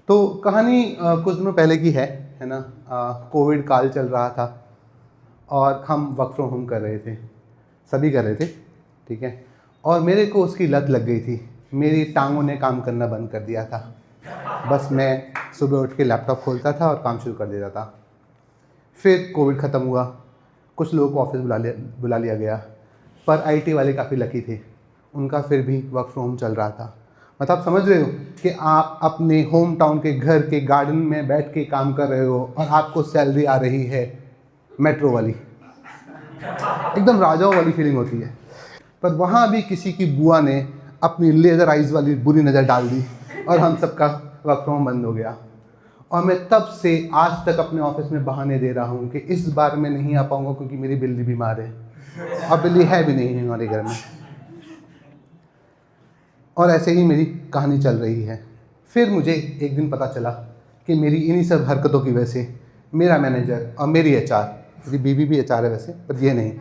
तो कहानी कुछ दिनों पहले की है ना। कोविड काल चल रहा था और हम वर्क फ्रॉम होम कर रहे थे, सभी कर रहे थे, ठीक है। और मेरे को उसकी लत लग गई थी, मेरी टांगों ने काम करना बंद कर दिया था। बस मैं सुबह उठ के लैपटॉप खोलता था और काम शुरू कर देता था। फिर कोविड ख़त्म हुआ, कुछ लोगों को ऑफिस बुला लिया गया, पर आईटी वाले काफ़ी लकी थे, उनका फिर भी वर्क फ्रॉम होम चल रहा था। मतलब आप समझ रहे हो कि आप अपने होम टाउन के घर के गार्डन में बैठ के काम कर रहे हो और आपको सैलरी आ रही है मेट्रो वाली, एकदम राजाओं वाली फीलिंग होती है। पर वहाँ भी किसी की बुआ ने अपनी लेज़र आइज़ वाली बुरी नज़र डाल दी और हम सबका वर्क फ्रॉम बंद हो गया। और मैं तब से आज तक अपने ऑफिस में बहाने दे रहा हूँ कि इस बार मैं नहीं आ पाऊँगा क्योंकि मेरी बिल्ली बीमार है, और बिल्ली है भी नहीं है हमारे घर में। और ऐसे ही मेरी कहानी चल रही है। फिर मुझे एक दिन पता चला कि मेरी इन्हीं सब हरकतों की वजह से मेरा मैनेजर और मेरी एचआर, मेरी बीवी भी एचआर है वैसे, पर ये नहीं,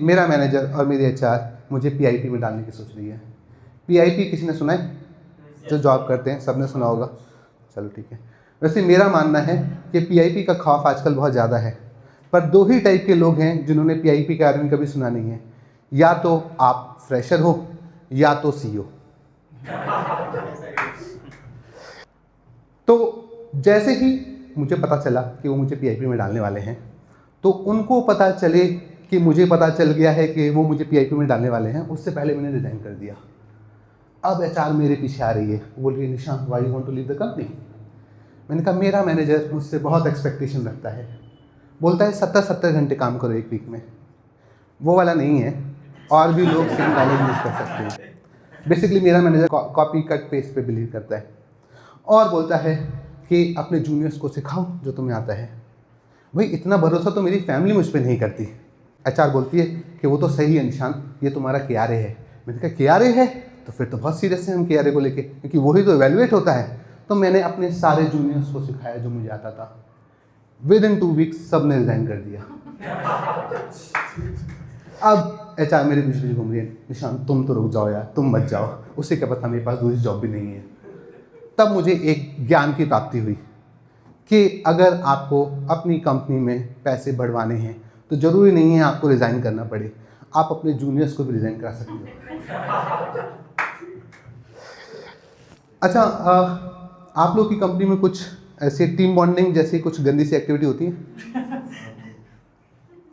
मेरा मैनेजर और मेरी एचआर मुझे पीआईपी में डालने की सोच रही है। पीआईपी किसी ने सुना है? जो जॉब करते हैं सब ने सुना होगा, चलो ठीक है। वैसे मेरा मानना है कि पीआईपी का खौफ आजकल बहुत ज़्यादा है, पर दो ही टाइप के लोग हैं जिन्होंने पीआईपी के बारे में कभी सुना नहीं है। या तो आप फ्रेशर हो या तो सीईओ। तो जैसे ही मुझे पता चला कि वो मुझे पीआईपी में डालने वाले हैं, तो उनको पता चले कि मुझे पता चल गया है कि वो मुझे पीआईपी में डालने वाले हैं, उससे पहले मैंने रिज़ाइन कर दिया। अब एचआर मेरे पीछे आ रही है, बोल रही है Nishant why you want to leave the company. मैंने कहा मेरा मैनेजर मुझसे बहुत एक्सपेक्टेशन रखता है, बोलता है 70 घंटे काम करो एक वीक में। वो वाला नहीं है, और भी लोग सेम डायलॉग यूज़ कर सकते हैं। बेसिकली मेरा मैनेजर कॉपी कट पेस्ट पे बिलीव करता है और बोलता है कि अपने जूनियर्स को सिखाओ जो तुम्हें आता है। भाई इतना भरोसा तो मेरी फैमिली मुझ पर नहीं करती। एचआर बोलती है कि वो तो सही है निशांत, ये तुम्हारा केआरए है। मैंने कहा केआरए है तो फिर तो बहुत सीरियस है हम केआरए को लेके, क्योंकि वही तो इवैल्यूएट होता है। तो मैंने अपने सारे जूनियर्स को सिखाया जो मुझे आता था। विदिन 2 वीक्स सब ने रिजाइन कर दिया। अब एचआर मेरे पीछे घूम रही है, निशांत तुम तो रुक जाओ यार, तुम मत जाओ, उससे क्या पता मेरे पास दूसरी जॉब भी नहीं है। तब मुझे एक ज्ञान की प्राप्ति हुई कि अगर आपको अपनी कंपनी में पैसे बढ़वाने हैं तो ज़रूरी नहीं है आपको रिज़ाइन करना पड़े, आप अपने जूनियर्स को भी रिज़ाइन करा सकते हो। अच्छा, आप लोग की कंपनी में कुछ ऐसे टीम बॉन्डिंग जैसी कुछ गंदी सी एक्टिविटी होती है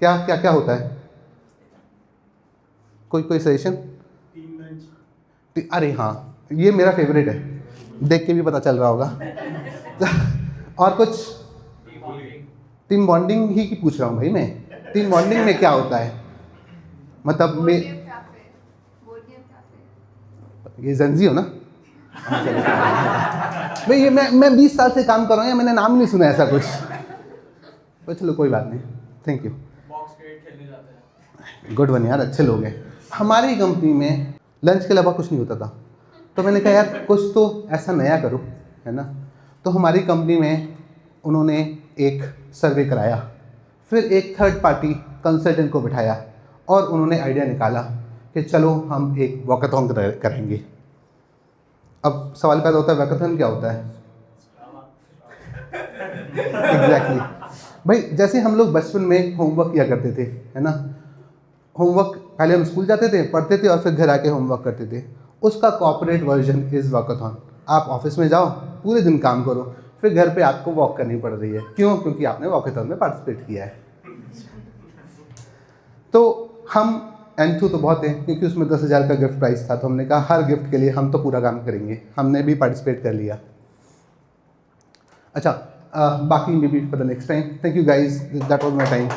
क्या? क्या क्या होता है? कोई सजेशन? अरे हाँ, ये मेरा फेवरेट है, देख के भी पता चल रहा होगा। और कुछ? टीम बॉन्डिंग ही की पूछ रहा हूँ भाई मैं, टीम बॉन्डिंग में क्या होता है? मतलब मैं ये जंजी हो ना भाई, ये मैं 20 साल से काम कर रहा हूँ, मैंने नाम नहीं सुना ऐसा कुछ। तो चलो कोई बात नहीं, थैंक यू। गुड वन यार, अच्छे लोग हैं। हमारी कंपनी में लंच के अलावा कुछ नहीं होता था, तो मैंने कहा यार कुछ तो ऐसा नया करो, है ना। तो हमारी कंपनी में उन्होंने एक सर्वे कराया, फिर एक थर्ड पार्टी कंसल्टेंट को बिठाया और उन्होंने आइडिया निकाला कि चलो हम एक वॉकाथॉन करेंगे। अब सवाल पैदा होता है वॉकाथॉन क्या होता है? एग्जैक्टली भाई, जैसे हम लोग बचपन में होमवर्क किया करते थे, है ना। होमवर्क पहले हम स्कूल जाते थे, पढ़ते थे और फिर घर आके होमवर्क करते थे, उसका कॉर्पोरेट वर्जन इज़ वॉकाथॉन। आप ऑफिस में जाओ, पूरे दिन काम करो, फिर घर पे आपको वॉक करनी पड़ रही है। क्यों? क्योंकि आपने वॉकाथॉन में पार्टिसिपेट किया है। तो हम एंथू तो बहुत है, क्योंकि उसमें 10,000 का गिफ्ट प्राइस था, तो हमने कहा हर गिफ्ट के लिए हम तो पूरा काम करेंगे, हमने भी पार्टिसिपेट कर लिया। अच्छा, बाकी may be for the next time. Thank you guys, that was my time.